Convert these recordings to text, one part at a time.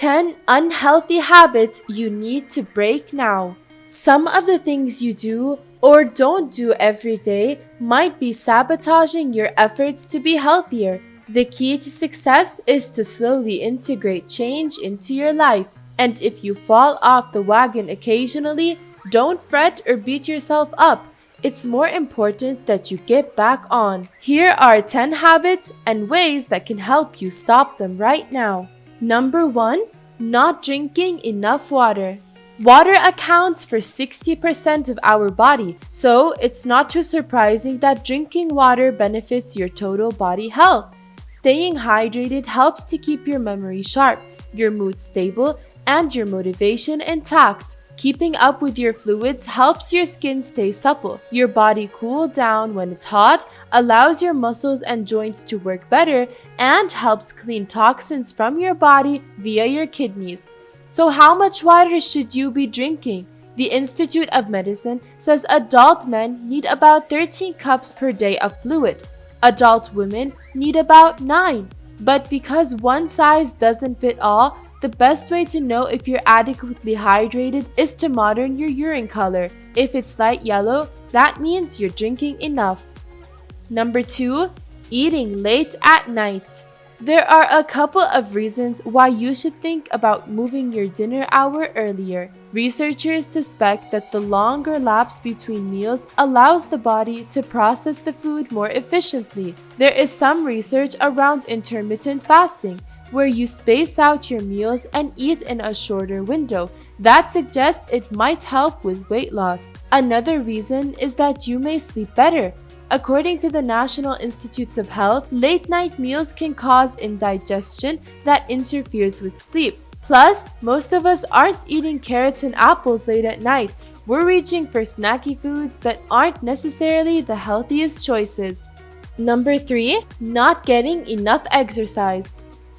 10 unhealthy habits you need to break now. Some of the things you do or don't do every day might be sabotaging your efforts to be healthier. The key to success is to slowly integrate change into your life. And if you fall off the wagon occasionally, don't fret or beat yourself up. It's more important that you get back on. Here are 10 habits and ways that can help you stop them right now. Number 1. Not drinking enough water. Water accounts for 60% of our body, so it's not too surprising that drinking water benefits your total body health. Staying hydrated helps to keep your memory sharp, your mood stable, and your motivation intact. Keeping up with your fluids helps your skin stay supple, your body cool down when it's hot, allows your muscles and joints to work better, and helps clean toxins from your body via your kidneys. So how much water should you be drinking? The Institute of Medicine says adult men need about 13 cups per day of fluid. Adult women need about 9. But because one size doesn't fit all, the best way to know if you're adequately hydrated is to monitor your urine color. If it's light yellow, that means you're drinking enough. Number 2. Eating late at night. There are a couple of reasons why you should think about moving your dinner hour earlier. Researchers suspect that the longer lapse between meals allows the body to process the food more efficiently. There is some research around intermittent fasting, where you space out your meals and eat in a shorter window. That suggests it might help with weight loss. Another reason is that you may sleep better. According to the National Institutes of Health, late-night meals can cause indigestion that interferes with sleep. Plus, most of us aren't eating carrots and apples late at night. We're reaching for snacky foods that aren't necessarily the healthiest choices. Number 3. Not getting enough exercise.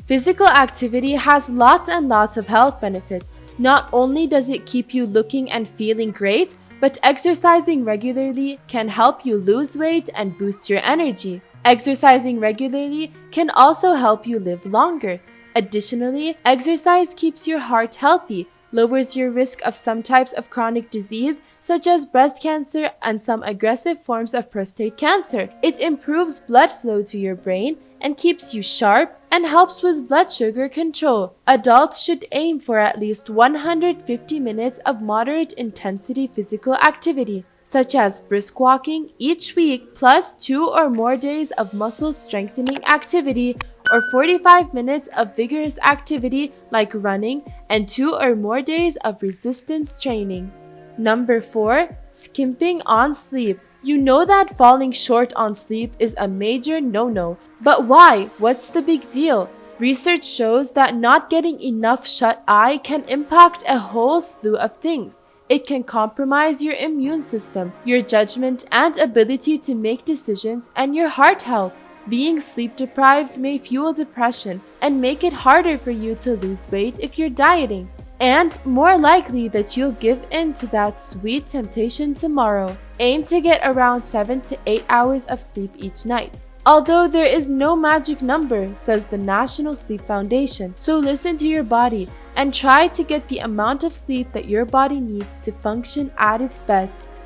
Physical activity has lots and lots of health benefits. Not only does it keep you looking and feeling great, but exercising regularly can help you lose weight and boost your energy. Exercising regularly can also help you live longer. Additionally, exercise keeps your heart healthy, lowers your risk of some types of chronic disease such as breast cancer and some aggressive forms of prostate cancer. It improves blood flow to your brain and keeps you sharp and helps with blood sugar control. Adults should aim for at least 150 minutes of moderate intensity physical activity, such as brisk walking each week, plus 2 or more days of muscle strengthening activity, or 45 minutes of vigorous activity like running, and 2 or more days of resistance training. Number 4. Skimping on sleep. You know that falling short on sleep is a major no-no. But why? What's the big deal? Research shows that not getting enough shut-eye can impact a whole slew of things. It can compromise your immune system, your judgment and ability to make decisions, and your heart health. Being sleep-deprived may fuel depression and make it harder for you to lose weight if you're dieting, and more likely that you'll give in to that sweet temptation tomorrow. Aim to get around 7 to 8 hours of sleep each night. Although there is no magic number, says the National Sleep Foundation, so listen to your body and try to get the amount of sleep that your body needs to function at its best.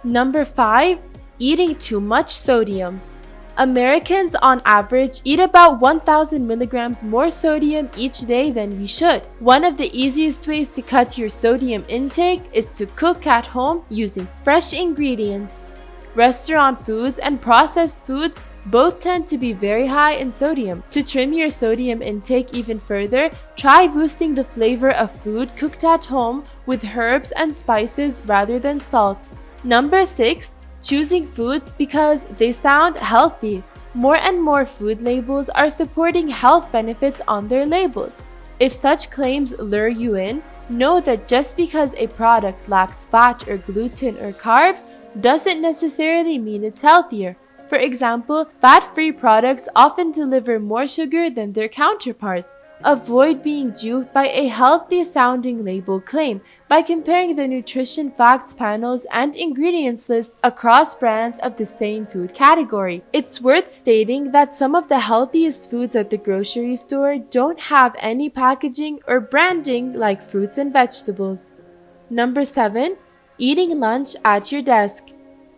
Number 5. Eating too much sodium. Americans on average eat about 1,000 milligrams more sodium each day than we should. One of the easiest ways to cut your sodium intake is to cook at home using fresh ingredients. Restaurant foods and processed foods both tend to be very high in sodium. To trim your sodium intake even further, try boosting the flavor of food cooked at home with herbs and spices rather than salt. Number 6. Choosing foods because they sound healthy. More and more food labels are supporting health benefits on their labels. If such claims lure you in, know that just because a product lacks fat or gluten or carbs doesn't necessarily mean it's healthier. For example, fat-free products often deliver more sugar than their counterparts. Avoid being duped by a healthy-sounding label claim by comparing the nutrition facts panels and ingredients lists across brands of the same food category. It's worth stating that some of the healthiest foods at the grocery store don't have any packaging or branding like fruits and vegetables. Number 7. Eating lunch at your desk.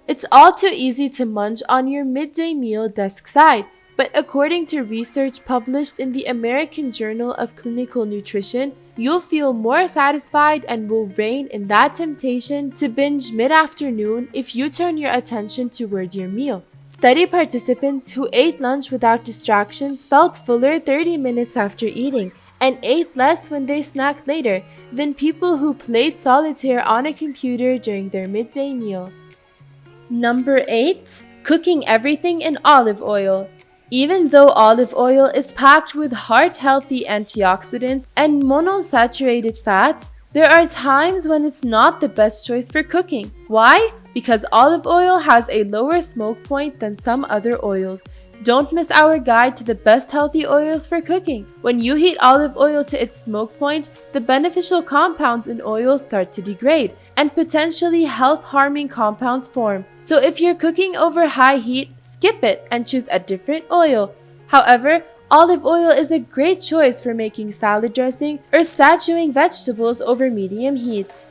It's all too easy to munch on your midday meal desk side, but according to research published in the American Journal of Clinical Nutrition, you'll feel more satisfied and will rein in that temptation to binge mid-afternoon if you turn your attention toward your meal. Study participants who ate lunch without distractions felt fuller 30 minutes after eating and ate less when they snacked later than people who played solitaire on a computer during their midday meal. Number 8. Cooking everything in olive oil. Even though olive oil is packed with heart-healthy antioxidants and monounsaturated fats, there are times when it's not the best choice for cooking. Why? Because olive oil has a lower smoke point than some other oils. Don't miss our guide to the best healthy oils for cooking. When you heat olive oil to its smoke point, the beneficial compounds in oil start to degrade, and potentially health-harming compounds form. So if you're cooking over high heat, skip it and choose a different oil. However, olive oil is a great choice for making salad dressing or stewing vegetables over medium heat.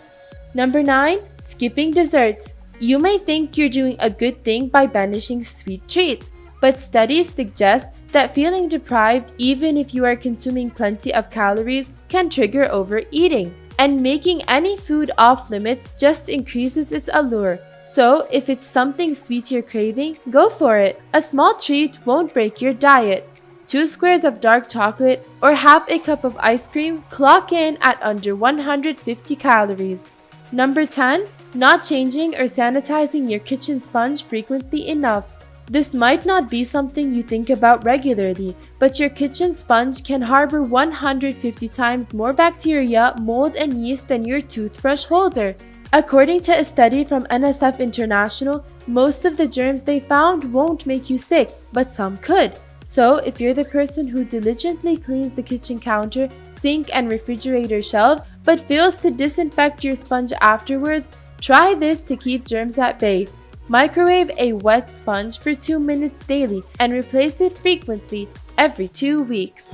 Number 9. Skipping desserts. You may think you're doing a good thing by banishing sweet treats, but studies suggest that feeling deprived even if you are consuming plenty of calories can trigger overeating, and making any food off limits just increases its allure. So if it's something sweet you're craving, go for it. A small treat won't break your diet. 2 squares of dark chocolate or half a cup of ice cream clock in at under 150 calories. Number 10. Not changing or sanitizing your kitchen sponge frequently enough. This might not be something you think about regularly, but your kitchen sponge can harbor 150 times more bacteria, mold, and yeast than your toothbrush holder. According to a study from NSF International, most of the germs they found won't make you sick, but some could. So, if you're the person who diligently cleans the kitchen counter, sink, and refrigerator shelves, but fails to disinfect your sponge afterwards, try this to keep germs at bay. Microwave a wet sponge for 2 minutes daily and replace it frequently every 2 weeks.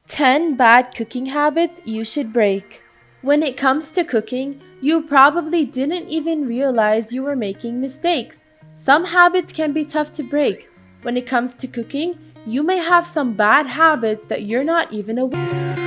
10 bad cooking habits you should break. When it comes to cooking, you probably didn't even realize you were making mistakes. Some habits can be tough to break. When it comes to cooking, you may have some bad habits that you're not even aware of.